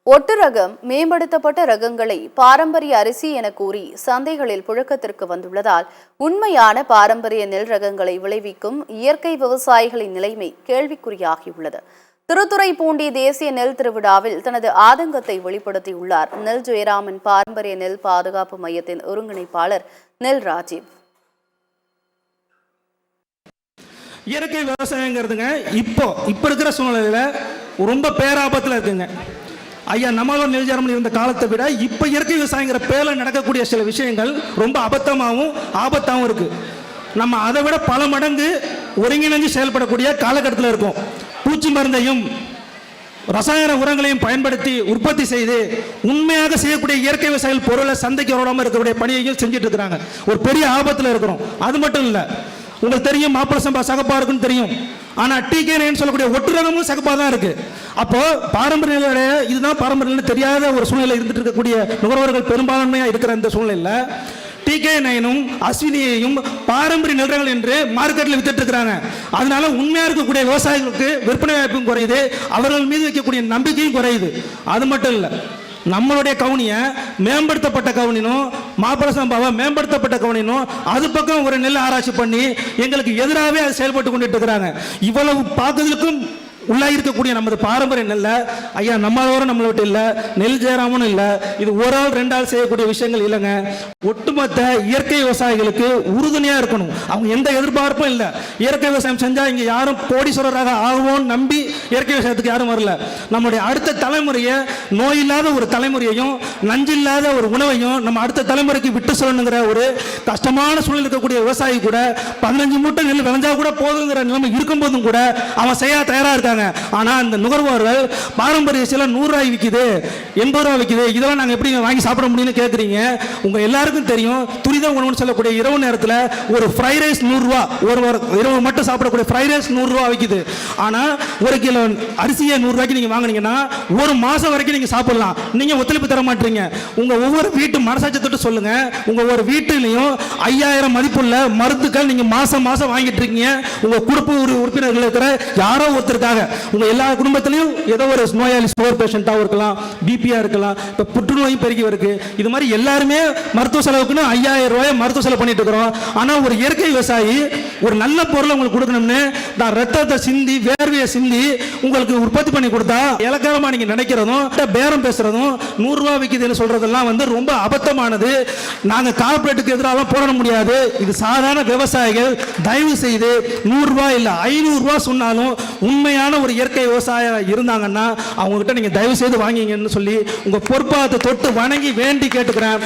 ஒட்டு ரகம் மேம்படுத்தப்பட்ட ரகங்களை பாரம்பரிய அரிசி என கூறி சந்தைகளில் புழக்கத்திற்கு வந்துள்ளதால் உண்மையான பாரம்பரிய நெல் ரகங்களை விளைவிக்கும் இயற்கை விவசாயிகளின் நிலைமை கேள்விக்குறியாகியுள்ளது. திருத்துறைப்பூண்டி தேசிய நெல் திருவிழாவில் தனது ஆதங்கத்தை வெளிப்படுத்தியுள்ளார் நெல் ஜெயராமன் பாரம்பரிய நெல் பாதுகாப்பு மையத்தின் ஒருங்கிணைப்பாளர் நெல் ராஜீவ். இயற்கை விவசாயங்கிறதுங்க இப்போ இருக்கிற சூழ்நிலையில ரொம்ப பேராபத்தில் இருக்குங்க. ஐயா நம்மளோட நெல் ஜெயராமன் இருந்த காலத்தை விட இப்போ இயற்கை விவசாயங்கிற பேரில் நடக்கக்கூடிய சில விஷயங்கள் ரொம்ப அபத்தமாகவும் ஆபத்தாகவும் இருக்கு. நம்ம அதை விட பல மடங்கு ஒருங்கிணைஞ்சு செயல்படக்கூடிய காலகட்டத்தில் இருக்கும். பூச்சி மருந்தையும் ரசாயன உரங்களையும் பயன்படுத்தி உற்பத்தி செய்து உண்மையாக செய்யக்கூடிய இயற்கை விவசாயிகள் பொருளை சந்தைக்கு வராமல் இருக்கக்கூடிய பணியையும் செஞ்சுட்டு இருக்கிறாங்க. ஒரு பெரிய ஆபத்தில் இருக்கிறோம். அது மட்டும் இல்லை, உங்களுக்கு தெரியும் மாப்பிள சம்பா சகப்பா இருக்குன்னு தெரியும். ஆனால் TK9 சொல்லக்கூடிய ஒட்டு ரகமும் சகப்பா தான் இருக்கு. அப்போ பாரம்பரிய இதுதான் பாரம்பரிய தெரியாத ஒரு சூழ்நிலை இருந்துட்டு இருக்கக்கூடிய நுகர்வோர்கள் பெரும்பான்மையாக இருக்கிற இந்த சூழ்நிலையில் TK9 அஸ்வினியையும் பாரம்பரிய நெல்ரகங்கள் என்று மார்க்கெட்டில் வித்துட்டு இருக்கிறாங்க. அதனால உண்மையாக இருக்கக்கூடிய விவசாயிகளுக்கு விற்பனை வாய்ப்பும் குறையுது, அவர்கள் மீது வைக்கக்கூடிய நம்பிக்கையும் குறையுது. அது மட்டும் இல்லை, நம்மளுடைய கவுனியை மேம்படுத்தப்பட்ட கவுனினும் மாப்பிள சம்பாவை மேம்படுத்தப்பட்ட கவுனினும் அது பக்கம் ஒரு நெல் ஆராய்ச்சி பண்ணி எங்களுக்கு எதிராகவே அது செயல்பட்டு கொண்டுட்டு இருக்கிறாங்க. இவ்வளவு பார்க்கறதுக்கும் உள்ளாக இருக்கக்கூடிய நமது பாரம்பரிய நெல்ல ஐயா நம்மளோட நம்மளை விட்டு இல்லை, நெல் ஜெயராமனும் இல்லை, இது ஒரு ஆள் ரெண்டு ஆள் செய்யக்கூடிய விஷயங்கள் இல்லைங்க. ஒட்டுமொத்த இயற்கை விவசாயிகளுக்கு உறுதுணையாக இருக்கணும். அவங்க எந்த எதிர்பார்ப்பும் இல்லை. இயற்கை விவசாயம் செஞ்சால் இங்கே யாரும் கோடீஸ்வரராக ஆகுவோன்னு நம்பி இயற்கை விவசாயத்துக்கு யாரும் வரல. நம்முடைய அடுத்த தலைமுறையை நோய் இல்லாத ஒரு தலைமுறையையும் நஞ்சில்லாத ஒரு உணவையும் நம்ம அடுத்த தலைமுறைக்கு விட்டு சொல்லணுங்கிற ஒரு கஷ்டமான சூழ்நிலை இருக்கக்கூடிய விவசாயி கூட 15 மூட்டை நெல் விளைஞ்சா கூட போதுங்கிற நிலைமை இருக்கும்போதும் கூட அவன் செய்ய தயாராக இருக்காங்க. ஆனா அந்த நுகர்வோர்கள் பாரம்பரிய சில 100 ரூபாய் விற்குது, 80 ரூபாய் விற்குது, இதெல்லாம் நாங்கள் எப்படி வாங்கி சாப்பிட முடியும்னு கேட்குறீங்க. உங்க எல்லாருக்கும் தெரியும், துரித உணவுன்னு சொல்லக்கூடிய இரவு நேரத்தில் ஒரு ஃப்ரை ரைஸ் 100 ரூபா, ஒரு இரவு மட்டும் சாப்பிடக்கூடிய ஃப்ரை ரைஸ் 100 ரூபா விற்குது. ஆனால் 1 கிலோ அரிசியை 100 ரூபாய்க்கு நீங்கள் வாங்கினீங்கன்னா ஒரு மாதம் வரைக்கும் நீங்கள் சாப்பிடலாம். நீங்கள் ஒத்துழைப்பு தர மாட்டீங்க. உங்கள் ஒவ்வொரு வீட்டு மனசாட்சி தொட்டு சொல்லுங்க, உங்கள் ஒவ்வொரு வீட்டிலையும் 5000 மதிப்புள்ள மருந்துகள் நீங்கள் மாதம் மாதம் வாங்கிட்டு இருக்கீங்க. உங்கள் குடும்ப உறுப்பினர்கள் இருக்கிற யாரோ ஒருத்தருக்காக உங்க எல்லா குடும்பத்திலையும் ஏதோ ஒரு நோயாளி சுகர் பேஷண்டாக இருக்கலாம், பிபியா இருக்கலாம், இப்போ புற்றுநோயும் பெருகி வருது. இது மாதிரி எல்லாருமே மருத்துவ செலவுக்குன்னு 5000 ரூபாய் மருத்துவ செலவு பண்ணிட்டு இருக்கிறோம். ஆனால் ஒரு இயற்கை விவசாயி ஒரு நல்ல பொருளை உங்களுக்கு கொடுக்கணும்னு நான் ரத்தத்தை சிந்தி வேர்வையை சிந்தி உங்களுக்கு உற்பத்தி பண்ணி கொடுத்தா இலக்காரமா நீங்க நினைக்கிறதும் பேரம் பேசுறதும் 100 ரூபாய் விற்குதுன்னு சொல்றதெல்லாம் ரொம்ப அபத்தமானது. நாங்க கார்பரேட்டுக்கு எதிராக போராட முடியாது. இது சாதாரண விவசாயிகள் தயவு செய்து 100 ரூபாய் இல்லை 500 ரூபாய் சொன்னாலும் உண்மையான ஒரு இயற்கை விவசாயம் இருந்தாங்கன்னா அவங்க கிட்ட நீங்க தயவு செய்து வாங்கிங்கன்னு சொல்லி உங்க பொறுப்பாக தொட்டு வணங்கி வேண்டி கேட்டுக்கிறேன்.